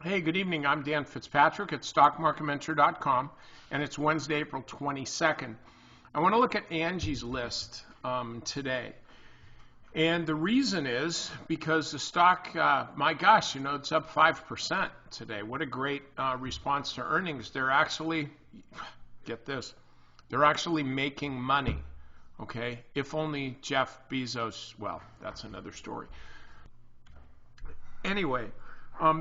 Hey, good evening. I'm Dan Fitzpatrick at StockMarketMentor.com, and it's Wednesday, April 22nd. I want to look at Angie's list today. And the reason is because the stock, my gosh, it's up 5% today. What a great response to earnings. They're actually, get this, they're actually making money, okay? If only Jeff Bezos, well, that's another story. Anyway,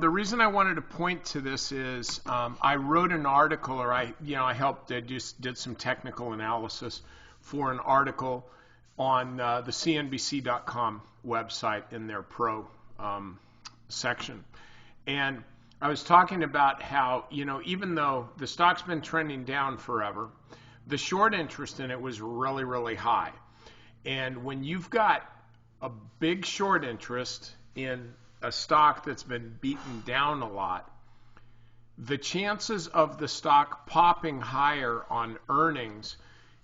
the reason I wanted to point to this is I wrote an article, or I helped, I just did some technical analysis for an article on the CNBC.com website in their pro section. And I was talking about how, even though the stock's been trending down forever, the short interest in it was really, really high. And when you've got a big short interest in a stock that's been beaten down a lot, the chances of the stock popping higher on earnings,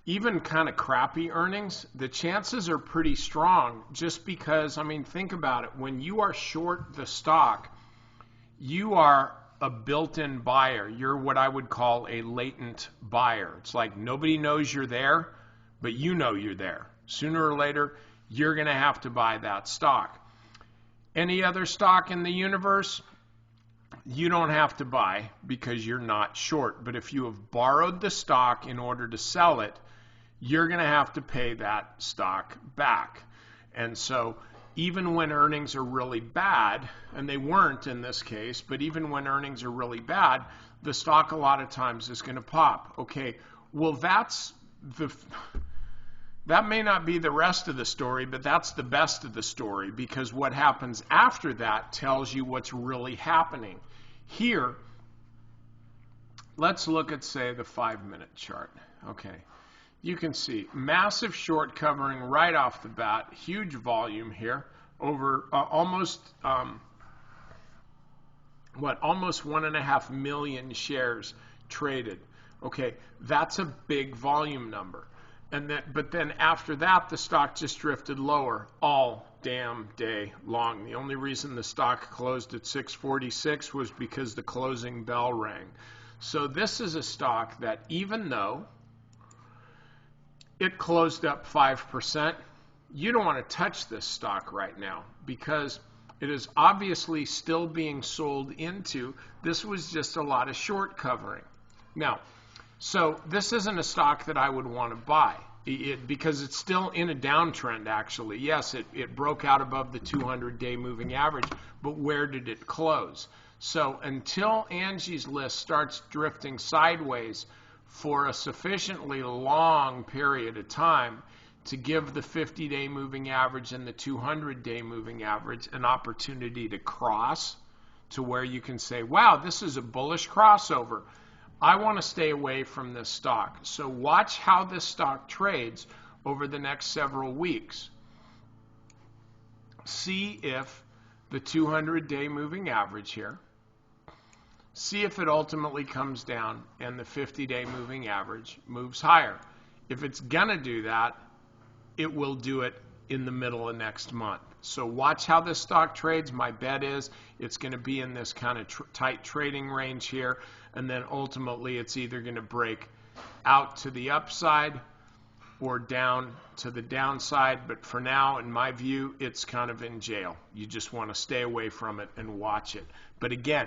even kind of crappy earnings, the chances are pretty strong just because, think about it. When you are short the stock, you are a built-in buyer. You're what I would call a latent buyer. It's like nobody knows you're there, but you know you're there. Sooner or later, you're going to have to buy that stock. Any other stock in the universe, you don't have to buy because you're not short. But if you have borrowed the stock in order to sell it, you're going to have to pay that stock back. And so even when earnings are really bad, and they weren't in this case, but even when earnings are really bad, the stock a lot of times is going to pop. Okay, well, that may not be the rest of the story, but that's the best of the story, because what happens after that tells you what's really happening. Here, let's look at, say, the 5-minute chart. Okay, you can see massive short covering right off the bat, huge volume here, over almost 1.5 million shares traded. Okay, that's a big volume number. But then after that, the stock just drifted lower all damn day long. The only reason the stock closed at 646 was because the closing bell rang. So this is a stock that, even though it closed up 5%, you don't want to touch this stock right now because it is obviously still being sold into. This was just a lot of short covering. Now, so this isn't a stock that I would want to buy because it's still in a downtrend, actually. Yes, it broke out above the 200-day moving average, but where did it close? So until Angie's list starts drifting sideways for a sufficiently long period of time to give the 50-day moving average and the 200-day moving average an opportunity to cross to where you can say, wow, this is a bullish crossover, I want to stay away from this stock. So watch how this stock trades over the next several weeks. See if the 200-day moving average here, see if it ultimately comes down and the 50-day moving average moves higher. If it's going to do that, it will do it in the middle of next month. So watch how this stock trades. My bet is it's going to be in this kind of tight trading range here, and then ultimately it's either going to break out to the upside or down to the downside. But for now, in my view, it's kind of in jail. You just want to stay away from it and watch it. But again,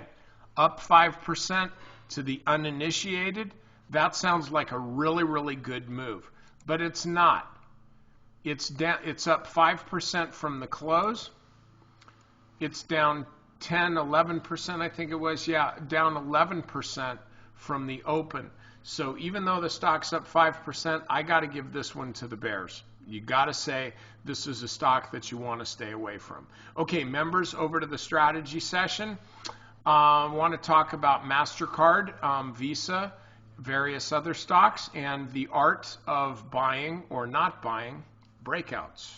up 5% to the uninitiated, that sounds like a really, really good move. But it's not. It's up 5% from the close. It's down 10, 11%, I think it was. Yeah, down 11% from the open. So even though the stock's up 5%, I got to give this one to the bears. You got to say this is a stock that you want to stay away from. Okay, members, over to the strategy session. I want to talk about MasterCard, Visa, various other stocks, and the art of buying or not buying breakouts.